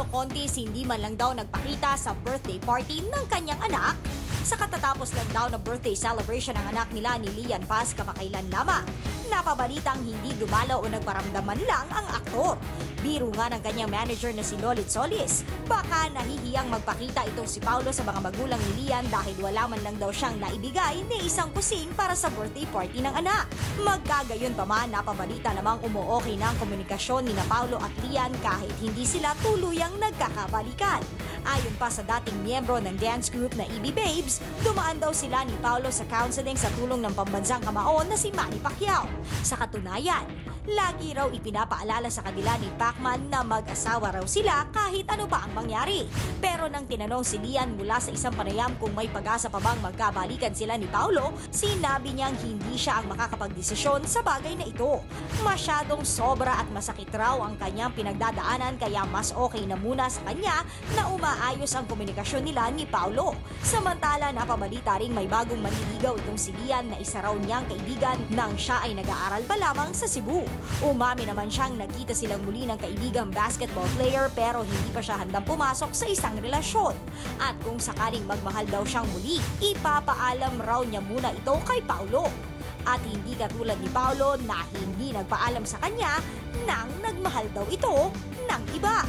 Paulo Contis hindi man lang daw nagpakita sa birthday party ng kanyang anak sa katatapos lang daw na birthday celebration ng anak nila ni Lian Paz kamakailan lamang. Napabalitang hindi dumalaw o nagparamdaman lang ang aktor. Biro nga ng kanyang manager na si Lolit Solis. Baka nahihiyang magpakita itong si Paulo sa mga magulang ni Lian dahil wala man lang daw siyang naibigay ni isang kusing para sa birthday party ng anak. Magkagayon pa man, napabalita namang umuokay na ang komunikasyon ni na Paulo at Lian kahit hindi sila tuluyang nagkakabalikan. Ayon pa sa dating miyembro ng dance group na EB Babes, dumaan daw sila ni Paulo sa counseling sa tulong ng pambansang kamaon na si Manny Pacquiao. Sa katunayan, lagi raw ipinapaalala sa kanila ni Pacman na mag-asawa raw sila kahit ano pa ang mangyari. Pero nang tinanong si Lian mula sa isang panayam kung may pag-asa pa bang magkabalikan sila ni Paulo, sinabi niyang hindi siya ang makakapagdesisyon sa bagay na ito. Masyadong sobra at masakit raw ang kanyang pinagdadaanan kaya mas okay na muna sa kanya na umaayos ang komunikasyon nila ni Paulo. Samantala, napabalita ring may bagong manliligaw itong si Lian na isa raw niyang kaibigan nang siya ay nag-aaral pa lamang sa Cebu. Umami naman siyang nagkita silang muli ng kaibigang basketball player pero hindi pa siya handang pumasok sa isang relasyon. At kung sakaling magmahal daw siyang muli, ipapaalam raw niya muna ito kay Paulo. At hindi katulad ni Paulo na hindi nagpaalam sa kanya nang nagmahal daw ito ng iba.